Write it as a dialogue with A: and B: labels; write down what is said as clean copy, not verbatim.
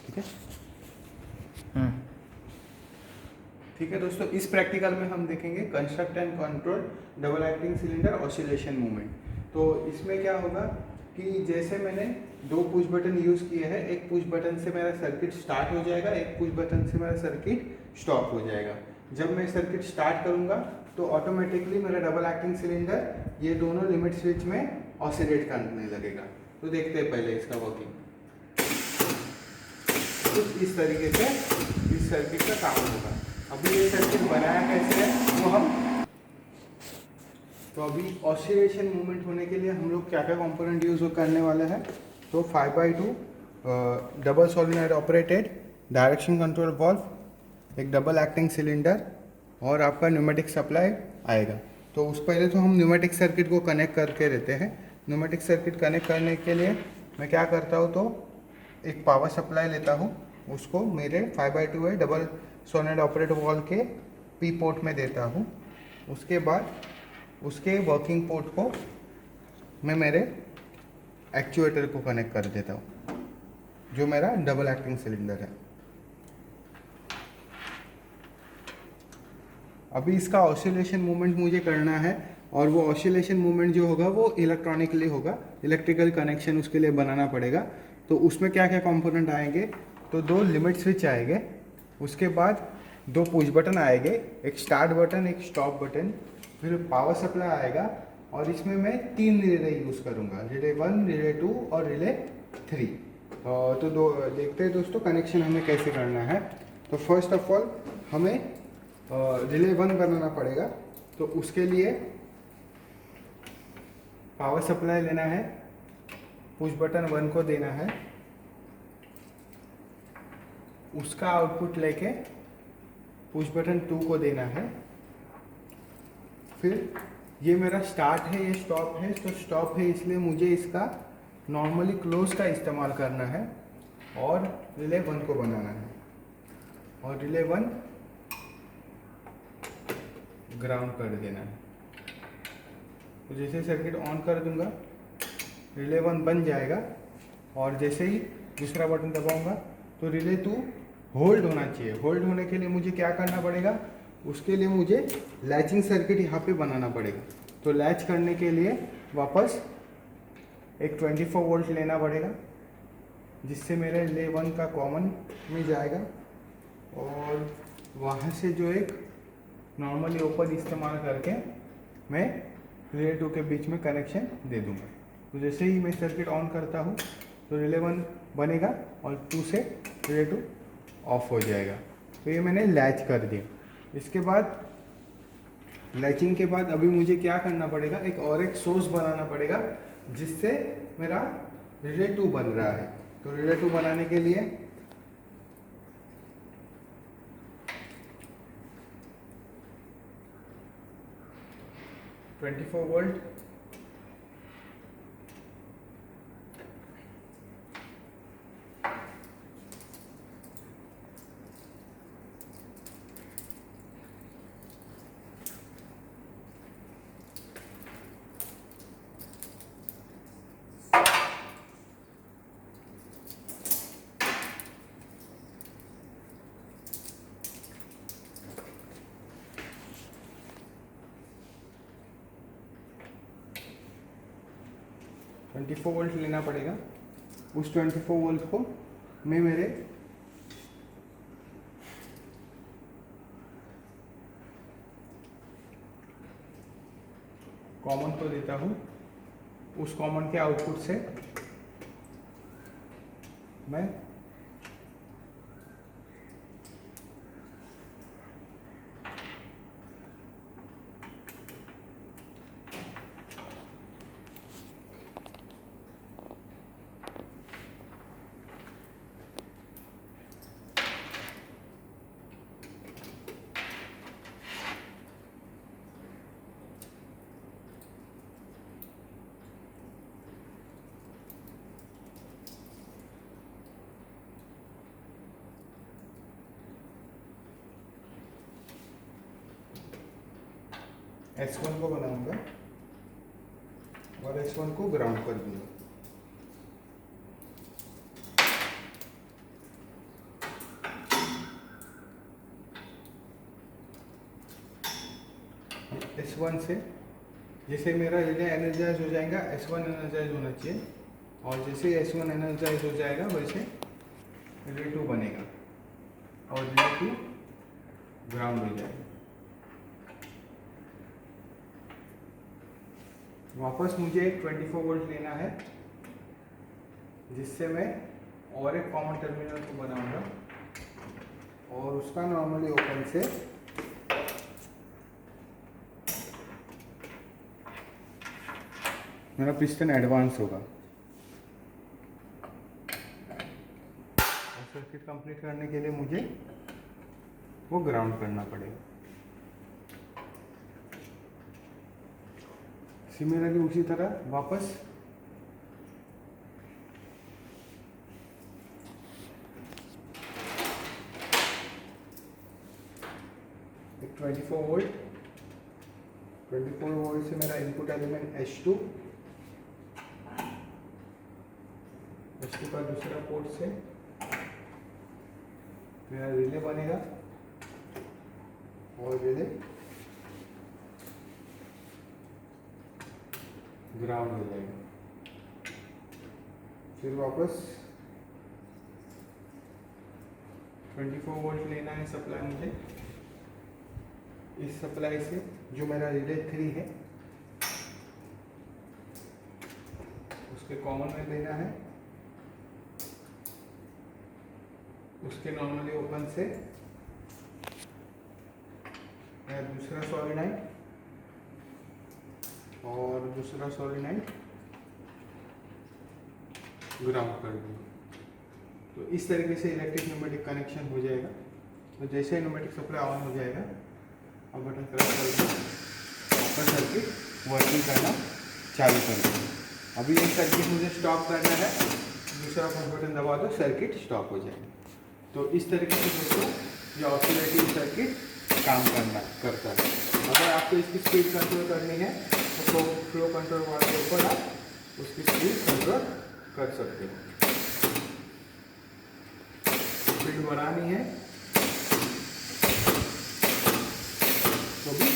A: ठीक है। ठीक है दोस्तों, इस प्रैक्टिकल में हम देखेंगे construct and control double acting cylinder oscillation movement. तो इसमें क्या होगा कि जैसे मैंने दो पुश बटन यूज़ किए हैं, एक पुश बटन से मेरा सर्किट स्टार्ट हो जाएगा, एक पुश बटन से मेरा सर्किट स्टॉप हो जाएगा। जब मैं सर्किट स्टार्ट करूंगा तो ऑटोमेटिकली मेरा डबल एक्टिंग सिलेंडर ये दोनों लिमिट स्विच में ऑसिलेट करने लगेगा। तो देखते हैं पहले इसका वर्किंग। कुछ इस तरीके से इस सर्किट का काम होगा। अभी ये सर्किट बनाया कैसे है वो हम, तो अभी ऑसिलेशन मूवमेंट होने के लिए हम लोग क्या क्या कंपोनेंट यूज़ करने वाले हैं। तो 5x2 double solenoid operated direction control valve, एक डबल एक्टिंग सिलेंडर और आपका न्यूमेटिक सप्लाई आएगा। तो उस पहले तो हम न्यूमेटिक सर्किट को कनेक्ट करके रहते हैं। न्यूमेटिक सर्किट कनेक्ट करने के लिए मैं क्या करता हूँ, तो एक पावर सप्लाई लेता हूँ, उसको मेरे 5x2 है डबल सोलेनॉइड ऑपरेटेड वाल्व के पी पोर्ट में देता हूँ। उसके बाद उसके वर्किंग पोर्ट को मैं मेरे एक्चुएटर को कनेक्ट कर देता हूँ, जो मेरा डबल एक्टिंग सिलेंडर है। अभी इसका ऑसिलेशन मूवमेंट मुझे करना है, और वो ऑसिलेशन मूवमेंट जो होगा वो इलेक्ट्रॉनिकली होगा, इलेक्ट्रिकल कनेक्शन उसके लिए बनाना पड़ेगा। तो उसमें क्या क्या कंपोनेंट आएंगे, तो दो लिमिट स्विच आएंगे, उसके बाद दो पुश बटन आएंगे, एक स्टार्ट बटन एक स्टॉप बटन, फिर पावर सप्लाई आएगा, और इसमें मैं 3 रिले यूज़ करूँगा, रिले 1, रिले 2 और रिले 3। तो देखते हैं दोस्तों कनेक्शन हमें कैसे करना है। तो फर्स्ट ऑफ ऑल हमें रिले 1 बनाना पड़ेगा। तो उसके लिए पावर सप्लाई लेना है, पुश बटन 1 को देना है, उसका आउटपुट लेके पुश बटन 2 को देना है। फिर ये मेरा स्टार्ट है, ये स्टॉप है, तो स्टॉप है इसलिए मुझे इसका नॉर्मली क्लोज का इस्तेमाल करना है, और रिले 1 को बनाना है, और रिले 1 ग्राउंड कर देना है। तो जैसे सर्किट ऑन कर दूंगा रिले 1 बन जाएगा, और जैसे ही दूसरा बटन दबाऊंगा तो रिले 2 होल्ड होना चाहिए। होल्ड होने के लिए मुझे क्या करना पड़ेगा, उसके लिए मुझे लैचिंग सर्किट यहाँ पे बनाना पड़ेगा। तो लैच करने के लिए वापस एक 24 वोल्ट लेना पड़ेगा, जिससे मेरे रिले 1 का कॉमन में जाएगा, और वहाँ से जो एक नॉर्मली ओपन इस्तेमाल करके मैं रिले 2 के बीच में कनेक्शन दे दूँगा। तो जैसे ही मैं सर्किट ऑन करता हूँ तो रिले 1 बनेगा और 2 से रिले 2 ऑफ हो जाएगा। तो ये मैंने लैच कर दिया। इसके बाद लैचिंग के बाद अभी मुझे क्या करना पड़ेगा, एक सोर्स बनाना पड़ेगा, जिससे मेरा रिले 2 बन रहा है। तो रिले 2 बनाने के लिए ट्वेंटी 4 वोल्ट, ट्वेंटी 4 वोल्ट लेना पड़ेगा। उस 24 वोल्ट को मैं मेरे कॉमन को देता हूँ। उस कॉमन के आउटपुट से मैं S1 को बनाऊंगा और S1 को ग्राउंड कर दूंगा। S1 से जैसे मेरा रिले एनर्जाइज हो जाएगा S1 एनर्जाइज होना चाहिए, और जैसे S1 एनर्जाइज हो जाएगा वैसे रिले 2 बनेगा और रिले 2 ग्राउंड हो जाएगा। वापस मुझे 24 वोल्ट लेना है, जिससे मैं और एक कॉमन टर्मिनल को बनाऊंगा और उसका नॉर्मली ओपन से मेरा पिस्टन एडवांस होगा। और सर्किट कंप्लीट करने के लिए मुझे वो ग्राउंड करना पड़ेगा। सिमिलरली उसी तरह वापस एक 24 वोल्ट से मेरा इनपुट एलिमेंट H2 का दूसरा पोर्ट से मेरा रिले बनेगा और रिले ग्राउंड हो जाएगा। फिर वापस 24 वोल्ट लेना है सप्लाई मुझे। इस सप्लाई से जो मेरा रिले 3 है उसके कॉमन में लेना है, उसके नॉर्मली ओपन से मैं दूसरा सॉलिनॉइड और दूसरा सॉलिनॉइड ग्राउंड कर दूँगा। तो इस तरीके से इलेक्ट्रिक न्यूमेटिक कनेक्शन हो जाएगा। तो जैसे न्यूमेटिक सप्लाई ऑन हो जाएगा अब बटन प्रेस करके आपका सर्किट वर्किंग करना चालू कर देंगे। अभी एक सर्किट मुझे स्टॉप करना है, दूसरा बटन दबा दो सर्किट स्टॉप हो जाएगा। तो इस तरीके से दोस्तों ये ऑसिलेटिंग सर्किट काम करता है। अगर आपको इसकी स्पीड कंट्रोल करनी है तो फ्लो कंट्रोल वाले के ऊपर आप उसकी स्पीड कंट्रोल कर सकते हो। स्पीड बढ़ानी है तो भी